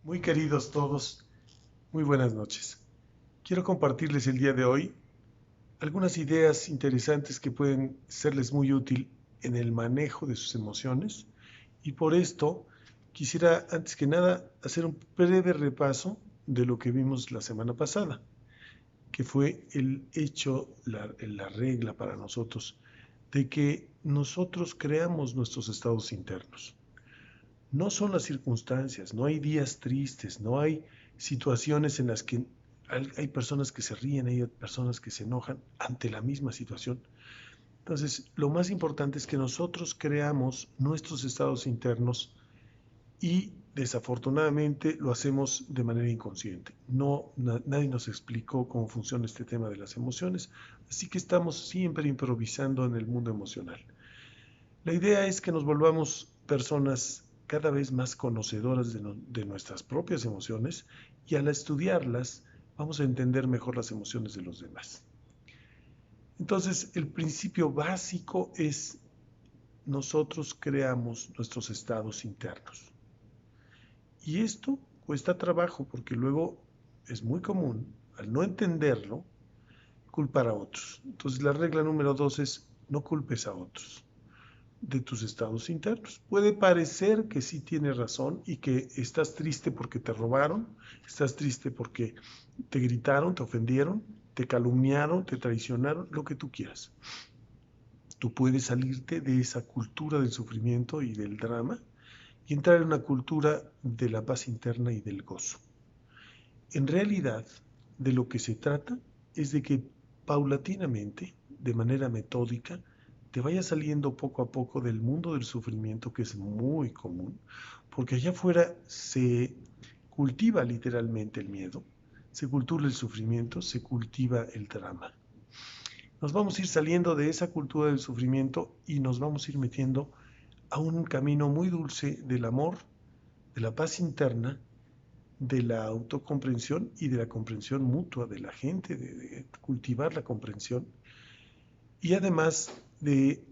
Muy queridos todos, muy buenas noches. Quiero compartirles el día de hoy algunas ideas interesantes que pueden serles muy útil en el manejo de sus emociones y por esto quisiera antes que nada hacer un breve repaso de lo que vimos la semana pasada, que fue el hecho, la regla para nosotros de que nosotros creamos nuestros estados internos. No son las circunstancias, no hay días tristes, no hay situaciones en las que hay personas que se ríen, hay personas que se enojan ante la misma situación. Entonces, lo más importante es que nosotros creamos nuestros estados internos y desafortunadamente lo hacemos de manera inconsciente. Nadie nos explicó cómo funciona este tema de las emociones, así que estamos siempre improvisando en el mundo emocional. La idea es que nos volvamos personas cada vez más conocedoras de nuestras propias emociones y al estudiarlas vamos a entender mejor las emociones de los demás. Entonces, el principio básico es nosotros creamos nuestros estados internos. Y esto cuesta trabajo porque luego es muy común, al no entenderlo, culpar a otros. Entonces, la regla número 2 es no culpes a otros de tus estados internos. Puede parecer que sí tienes razón y que estás triste porque te robaron, estás triste porque te gritaron, te ofendieron, te calumniaron, te traicionaron, lo que tú quieras. Tú puedes salirte de esa cultura del sufrimiento y del drama y entrar en una cultura de la paz interna y del gozo. En realidad, de lo que se trata es de que paulatinamente, de manera metódica, te vayas saliendo poco a poco del mundo del sufrimiento, que es muy común, porque allá afuera se cultiva literalmente el miedo, se cultiva el sufrimiento, se cultiva el drama. Nos vamos a ir saliendo de esa cultura del sufrimiento y nos vamos a ir metiendo a un camino muy dulce del amor, de la paz interna, de la autocomprensión y de la comprensión mutua de la gente, de cultivar la comprensión y además de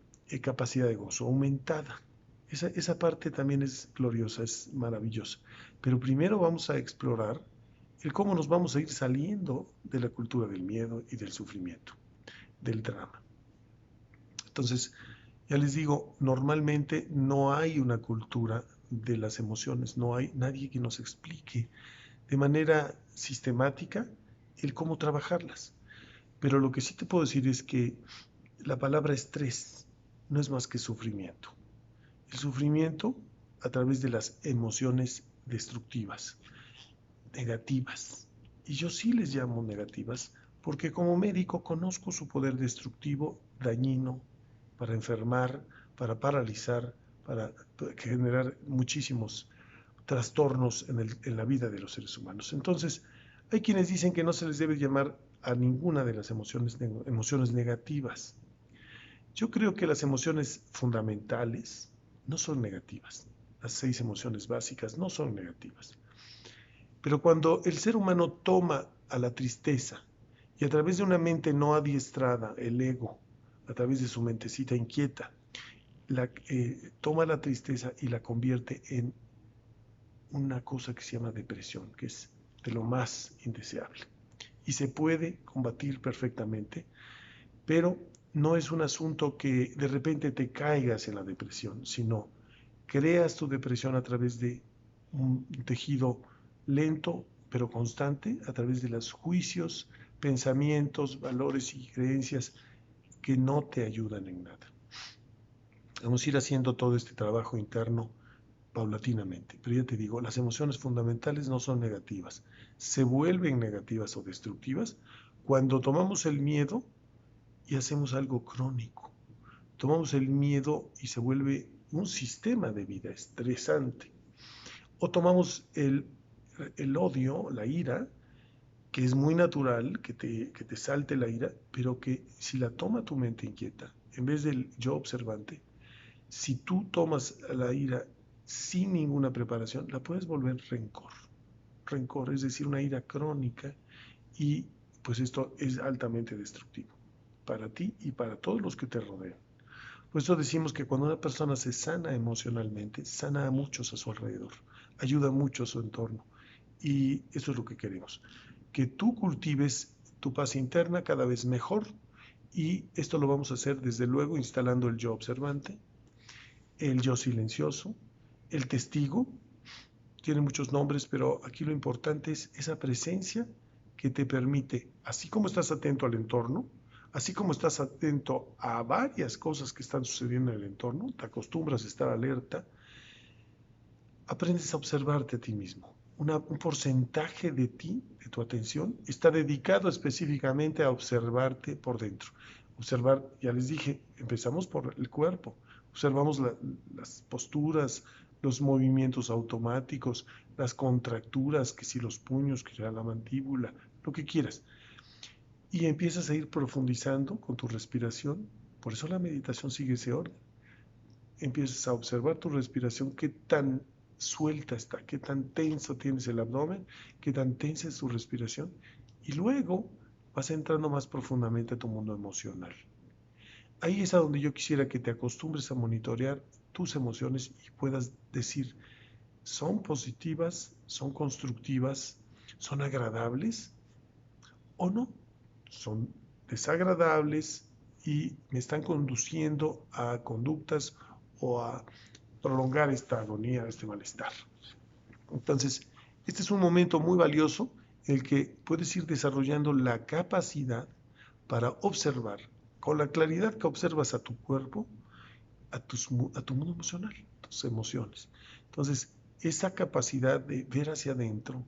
capacidad de gozo aumentada. Esa parte también es gloriosa, es maravillosa. Pero primero vamos a explorar el cómo nos vamos a ir saliendo de la cultura del miedo y del sufrimiento, del drama. Entonces, ya les digo, normalmente no hay una cultura de las emociones, no hay nadie que nos explique de manera sistemática el cómo trabajarlas. Pero lo que sí te puedo decir es que la palabra estrés no es más que sufrimiento. El sufrimiento a través de las emociones destructivas, negativas. Y yo sí les llamo negativas porque como médico conozco su poder destructivo, dañino, para enfermar, para paralizar, para generar muchísimos trastornos en la vida de los seres humanos. Entonces, hay quienes dicen que no se les debe llamar a ninguna de las emociones negativas. Yo creo que las emociones fundamentales no son negativas. Las 6 emociones básicas no son negativas. Pero cuando el ser humano toma a la tristeza y a través de una mente no adiestrada, el ego, a través de su mentecita inquieta, toma la tristeza y la convierte en una cosa que se llama depresión, que es de lo más indeseable. Y se puede combatir perfectamente, pero no es un asunto que de repente te caigas en la depresión, sino creas tu depresión a través de un tejido lento pero constante, a través de los juicios, pensamientos, valores y creencias que no te ayudan en nada. Vamos a ir haciendo todo este trabajo interno paulatinamente. Pero ya te digo, las emociones fundamentales no son negativas. Se vuelven negativas o destructivas cuando tomamos el miedo y hacemos algo crónico. Tomamos el miedo y se vuelve un sistema de vida estresante. O tomamos el odio, la ira, que es muy natural que te salte la ira, pero que si la toma tu mente inquieta, en vez del yo observante, si tú tomas la ira sin ninguna preparación, la puedes volver rencor. Rencor, es decir, una ira crónica y pues esto es altamente destructivo para ti y para todos los que te rodean. Por eso decimos que cuando una persona se sana emocionalmente, sana a muchos a su alrededor, ayuda mucho a su entorno. Y eso es lo que queremos, que tú cultives tu paz interna cada vez mejor, y esto lo vamos a hacer desde luego instalando el yo observante, el yo silencioso, el testigo. Tiene muchos nombres, pero aquí lo importante es esa presencia que te permite, así como estás atento al entorno, así como estás atento a varias cosas que están sucediendo en el entorno, te acostumbras a estar alerta, aprendes a observarte a ti mismo. Un porcentaje de ti, de tu atención, está dedicado específicamente a observarte por dentro. Observar, ya les dije, empezamos por el cuerpo. Observamos las posturas, los movimientos automáticos, las contracturas, que si los puños, que sea la mandíbula, lo que quieras. Y empiezas a ir profundizando con tu respiración. Por eso la meditación sigue ese orden. Empiezas a observar tu respiración, qué tan suelta está, qué tan tenso tienes el abdomen, qué tan tensa es tu respiración, y luego vas entrando más profundamente a tu mundo emocional. Ahí es a donde yo quisiera que te acostumbres a monitorear tus emociones y puedas decir, ¿son positivas, son constructivas, son agradables o no? Son desagradables y me están conduciendo a conductas o a prolongar esta agonía, este malestar. Entonces, este es un momento muy valioso en el que puedes ir desarrollando la capacidad para observar, con la claridad que observas a tu cuerpo, a tu mundo emocional, tus emociones. Entonces, esa capacidad de ver hacia adentro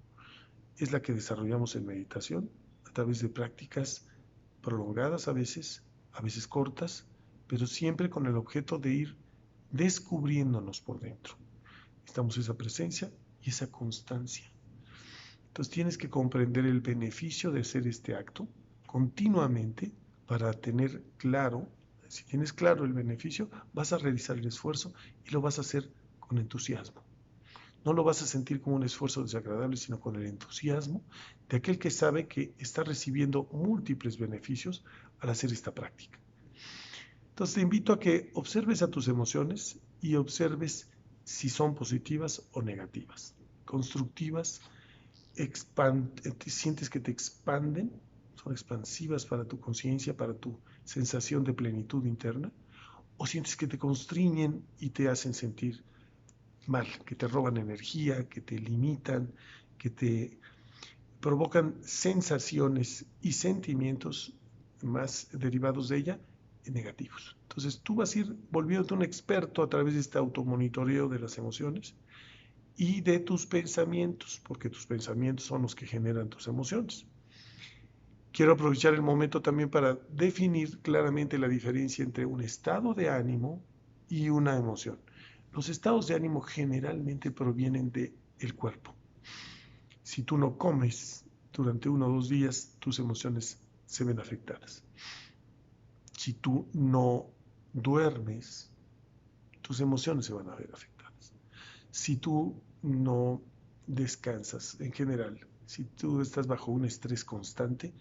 es la que desarrollamos en meditación a través de prácticas prolongadas a veces cortas, pero siempre con el objeto de ir descubriéndonos por dentro. Necesitamos esa presencia y esa constancia. Entonces tienes que comprender el beneficio de hacer este acto continuamente para tener claro, si tienes claro el beneficio, vas a realizar el esfuerzo y lo vas a hacer con entusiasmo. No lo vas a sentir como un esfuerzo desagradable, sino con el entusiasmo de aquel que sabe que está recibiendo múltiples beneficios al hacer esta práctica. Entonces te invito a que observes a tus emociones y observes si son positivas o negativas, constructivas, sientes que te expanden, son expansivas para tu conciencia, para tu sensación de plenitud interna, o sientes que te constriñen y te hacen sentir mal, que te roban energía, que te limitan, que te provocan sensaciones y sentimientos más derivados de ella negativos. Entonces tú vas a ir volviéndote un experto a través de este automonitoreo de las emociones y de tus pensamientos, porque tus pensamientos son los que generan tus emociones. Quiero aprovechar el momento también para definir claramente la diferencia entre un estado de ánimo y una emoción. Los estados de ánimo generalmente provienen del cuerpo. Si tú no comes durante 1 o 2 días, tus emociones se ven afectadas. Si tú no duermes, tus emociones se van a ver afectadas. Si tú no descansas en general, si tú estás bajo un estrés constante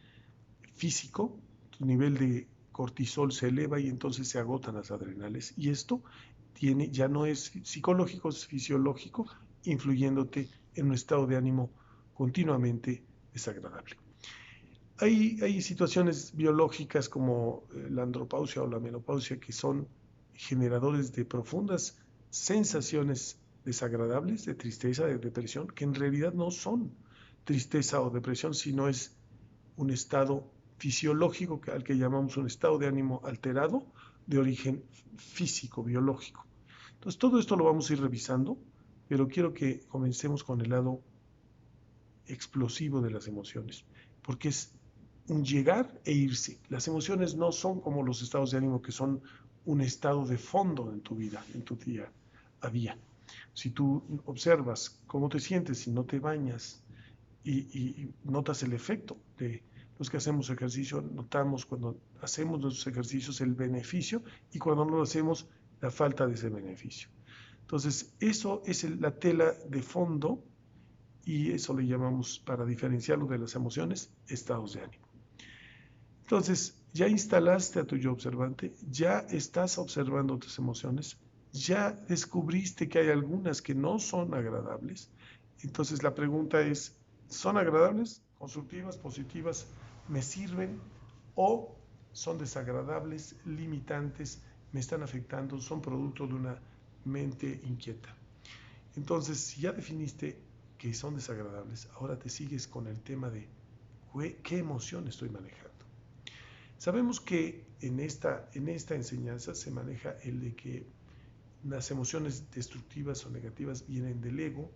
físico, tu nivel de cortisol se eleva y entonces se agotan las adrenales. Y esto ya no es psicológico, es fisiológico, influyéndote en un estado de ánimo continuamente desagradable. Hay situaciones biológicas como la andropausia o la menopausia que son generadores de profundas sensaciones desagradables, de tristeza, de depresión, que en realidad no son tristeza o depresión, sino es un estado fisiológico al que llamamos un estado de ánimo alterado de origen físico, biológico. Entonces todo esto lo vamos a ir revisando, pero quiero que comencemos con el lado explosivo de las emociones, porque es un llegar e irse. Las emociones no son como los estados de ánimo, que son un estado de fondo en tu vida, en tu día a día. Si tú observas cómo te sientes si no te bañas y notas el efecto de los que hacemos ejercicio, notamos cuando hacemos nuestros ejercicios el beneficio y cuando no lo hacemos la falta de ese beneficio. Entonces, eso es la tela de fondo y eso le llamamos, para diferenciarlo de las emociones, estados de ánimo. Entonces, ya instalaste a tu yo observante, ya estás observando tus emociones, ya descubriste que hay algunas que no son agradables. Entonces, la pregunta es, ¿Son agradables, constructivas, positivas, me sirven o son desagradables, limitantes, me están afectando, son producto de una mente inquieta? Entonces, si ya definiste que son desagradables, ahora te sigues con el tema de qué emoción estoy manejando. Sabemos que en esta enseñanza se maneja el de que las emociones destructivas o negativas vienen del ego,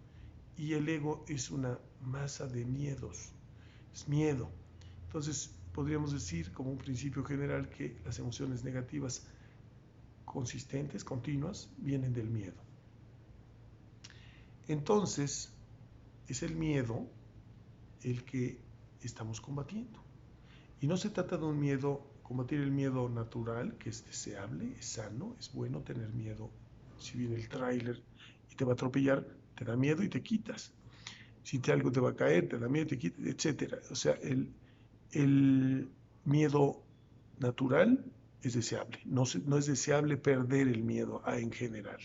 y el ego es una masa de miedos, es miedo. Entonces podríamos decir como un principio general que las emociones negativas consistentes, continuas, vienen del miedo. Entonces es el miedo el que estamos combatiendo. Y no se trata de un miedo, combatir el miedo natural, que es deseable, es sano, es bueno tener miedo. Si viene el tráiler y te va a atropellar, te da miedo y te quitas. Si algo te va a caer, te da miedo y te quitas, etc. O sea, el miedo natural es deseable. No es deseable perder el miedo en general.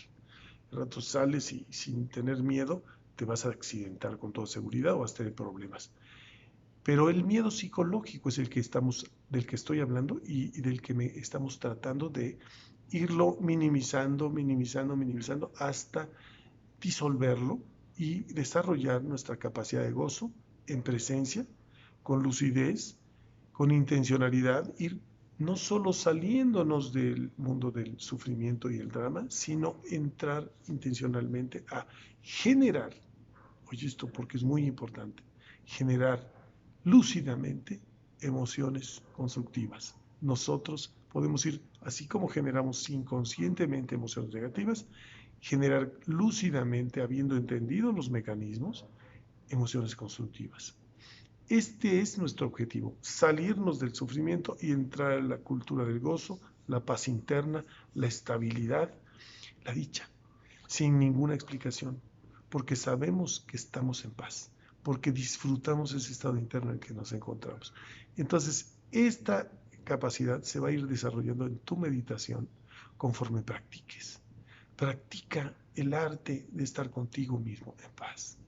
De rato sales y sin tener miedo te vas a accidentar con toda seguridad o vas a tener problemas. Pero el miedo psicológico es del que estoy hablando y del que estamos tratando de irlo minimizando hasta disolverlo y desarrollar nuestra capacidad de gozo en presencia, con lucidez, con intencionalidad, ir no solo saliéndonos del mundo del sufrimiento y el drama, sino entrar intencionalmente a generar, oye esto porque es muy importante, generar lúcidamente emociones constructivas. Nosotros podemos ir, así como generamos inconscientemente emociones negativas, generar lúcidamente, habiendo entendido los mecanismos, emociones constructivas. Este es nuestro objetivo, salirnos del sufrimiento y entrar a la cultura del gozo, la paz interna, la estabilidad, la dicha, sin ninguna explicación, porque sabemos que estamos en paz, porque disfrutamos ese estado interno en que nos encontramos. Entonces, esta capacidad se va a ir desarrollando en tu meditación conforme practiques. Practica el arte de estar contigo mismo en paz.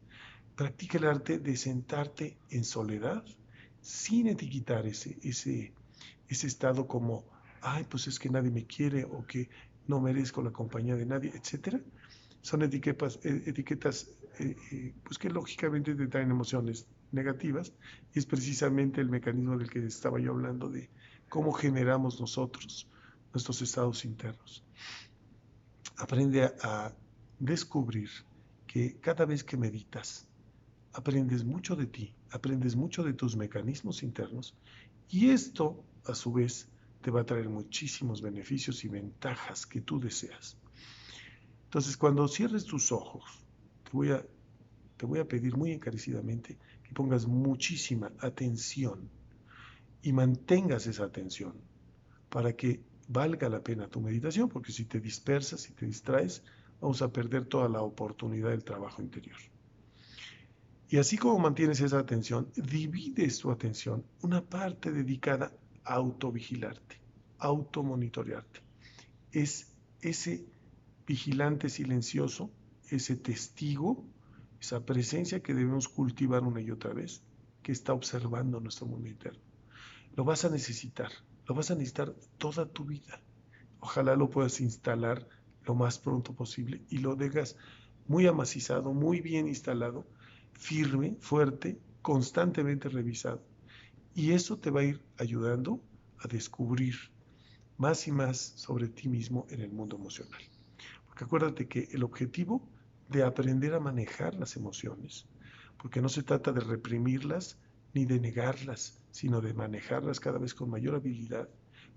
Practica el arte de sentarte en soledad sin etiquetar ese estado como, ay, pues es que nadie me quiere o que no merezco la compañía de nadie, etcétera. Son etiquetas pues que lógicamente te traen emociones negativas y es precisamente el mecanismo del que estaba yo hablando de cómo generamos nosotros nuestros estados internos. Aprende a descubrir que cada vez que meditas aprendes mucho de ti, aprendes mucho de tus mecanismos internos y esto a su vez te va a traer muchísimos beneficios y ventajas que tú deseas. Entonces, cuando cierres tus ojos, te voy a pedir muy encarecidamente que pongas muchísima atención y mantengas esa atención para que valga la pena tu meditación, porque si te dispersas, si te distraes, vamos a perder toda la oportunidad del trabajo interior. Y así como mantienes esa atención, divides tu atención, una parte dedicada a autovigilarte, automonitorearte. Es ese vigilante silencioso, ese testigo, esa presencia que debemos cultivar una y otra vez, que está observando nuestro mundo interno. Lo vas a necesitar toda tu vida. Ojalá lo puedas instalar lo más pronto posible y lo dejas muy amacizado, muy bien instalado, firme, fuerte, constantemente revisado. Y eso te va a ir ayudando a descubrir más y más sobre ti mismo en el mundo emocional. Porque acuérdate que el objetivo de aprender a manejar las emociones, porque no se trata de reprimirlas ni de negarlas, sino de manejarlas cada vez con mayor habilidad,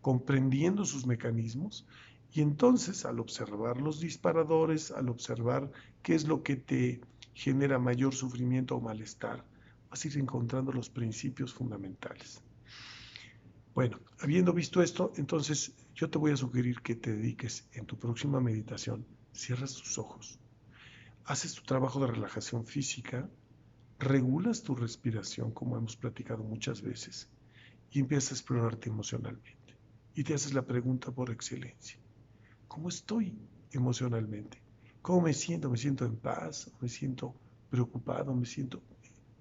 comprendiendo sus mecanismos, y entonces al observar los disparadores, al observar qué es lo que te genera mayor sufrimiento o malestar, vas a ir encontrando los principios fundamentales. Bueno, habiendo visto esto, entonces yo te voy a sugerir que te dediques en tu próxima meditación, cierras tus ojos, haces tu trabajo de relajación física, regulas tu respiración, como hemos platicado muchas veces, y empiezas a explorarte emocionalmente. Y te haces la pregunta por excelencia: ¿cómo estoy emocionalmente? ¿Cómo me siento? ¿Me siento en paz? ¿Me siento preocupado? ¿Me siento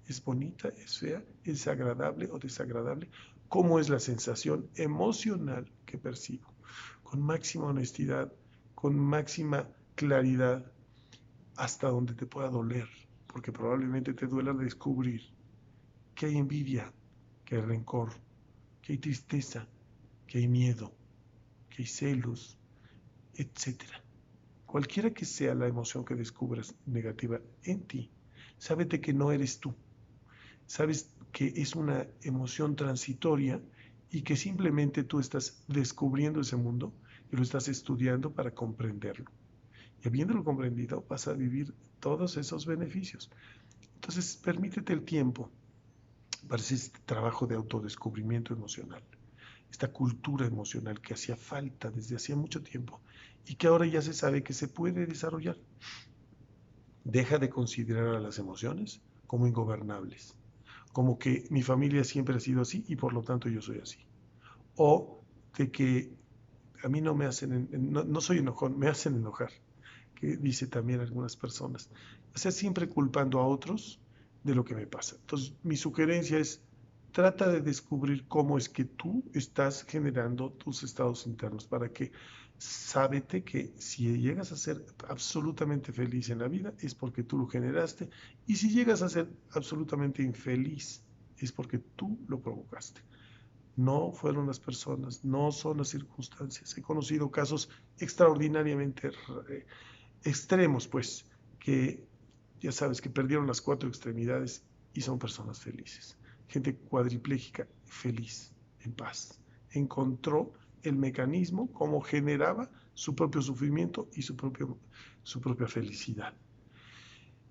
¿Es bonita? ¿Es fea? ¿Es agradable o desagradable? ¿Cómo es la sensación emocional que percibo? Con máxima honestidad, con máxima claridad, hasta donde te pueda doler, porque probablemente te duela descubrir que hay envidia, que hay rencor, que hay tristeza, que hay miedo, que hay celos, etcétera. Cualquiera que sea la emoción que descubras negativa en ti, sábete que no eres tú. Sabes que es una emoción transitoria y que simplemente tú estás descubriendo ese mundo y lo estás estudiando para comprenderlo. Y habiéndolo comprendido, vas a vivir todos esos beneficios. Entonces, permítete el tiempo para este trabajo de autodescubrimiento emocional, esta cultura emocional que hacía falta desde hacía mucho tiempo y que ahora ya se sabe que se puede desarrollar. Deja de considerar a las emociones como ingobernables, como que mi familia siempre ha sido así y por lo tanto yo soy así. O de que a mí no me hacen, no soy enojón, me hacen enojar, que dice también algunas personas. O sea, siempre culpando a otros de lo que me pasa. Entonces, mi sugerencia es, trata de descubrir cómo es que tú estás generando tus estados internos para que sábete que si llegas a ser absolutamente feliz en la vida es porque tú lo generaste y si llegas a ser absolutamente infeliz es porque tú lo provocaste. No fueron las personas, no son las circunstancias. He conocido casos extraordinariamente extremos, pues, que ya sabes que perdieron las cuatro extremidades y son personas felices. Gente cuadriplégica feliz, en paz. Encontró el mecanismo como generaba su propio sufrimiento y su propia felicidad.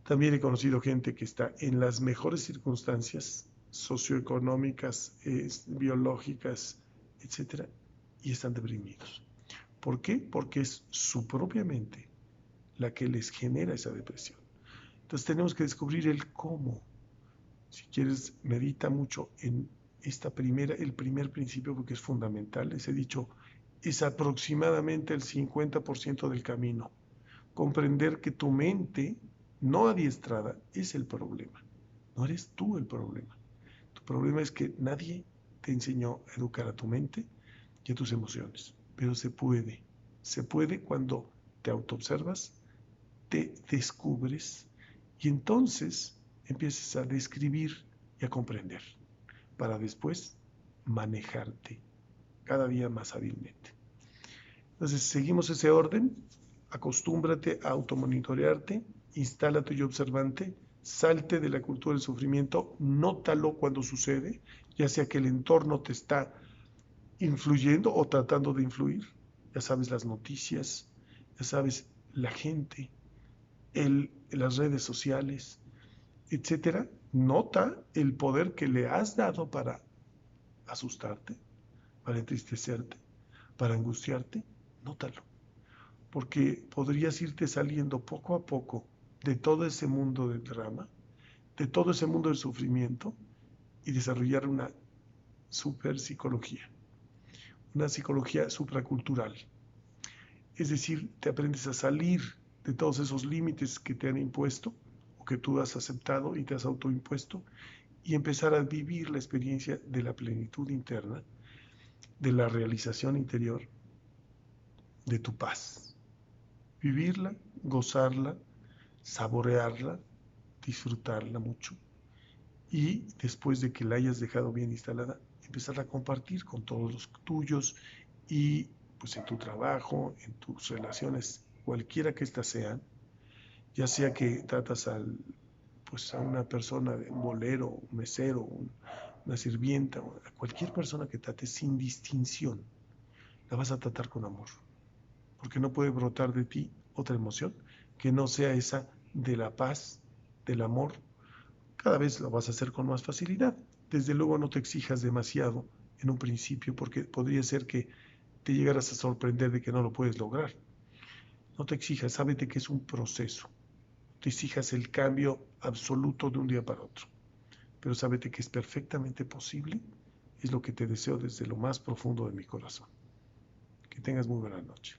También he conocido gente que está en las mejores circunstancias socioeconómicas, biológicas, etcétera, y están deprimidos. ¿Por qué? Porque es su propia mente la que les genera esa depresión. Entonces tenemos que descubrir el cómo. Si quieres, medita mucho en el primer principio, porque es fundamental. Les he dicho, es aproximadamente el 50% del camino. Comprender que tu mente no adiestrada es el problema. No eres tú el problema. Tu problema es que nadie te enseñó a educar a tu mente y a tus emociones. Pero se puede. Se puede cuando te autoobservas, te descubres y entonces empiezas a describir y a comprender para después manejarte cada día más hábilmente. Entonces seguimos ese orden, acostúmbrate a automonitorearte, instala tu yo observante, salte de la cultura del sufrimiento, nótalo cuando sucede, ya sea que el entorno te está influyendo o tratando de influir, ya sabes las noticias, ya sabes la gente, las redes sociales, etcétera, nota el poder que le has dado para asustarte, para entristecerte, para angustiarte, nótalo, porque podrías irte saliendo poco a poco de todo ese mundo del drama, de todo ese mundo del sufrimiento y desarrollar una psicología supracultural. Es decir, te aprendes a salir de todos esos límites que te han impuesto o que tú has aceptado y te has autoimpuesto y empezar a vivir la experiencia de la plenitud interna, de la realización interior, de tu paz. Vivirla, gozarla, saborearla, disfrutarla mucho y después de que la hayas dejado bien instalada, empezar a compartir con todos los tuyos y pues en tu trabajo, en tus relaciones, cualquiera que éstas sean, ya sea que tratas pues a una persona, un bolero, un mesero, una sirvienta, a cualquier persona que trates sin distinción, la vas a tratar con amor, porque no puede brotar de ti otra emoción que no sea esa de la paz, del amor. Cada vez lo vas a hacer con más facilidad. Desde luego no te exijas demasiado en un principio, porque podría ser que te llegaras a sorprender de que no lo puedes lograr. No te exijas, sábete que es un proceso. Te exijas el cambio absoluto de un día para otro. Pero sábete que es perfectamente posible. Es lo que te deseo desde lo más profundo de mi corazón. Que tengas muy buena noche.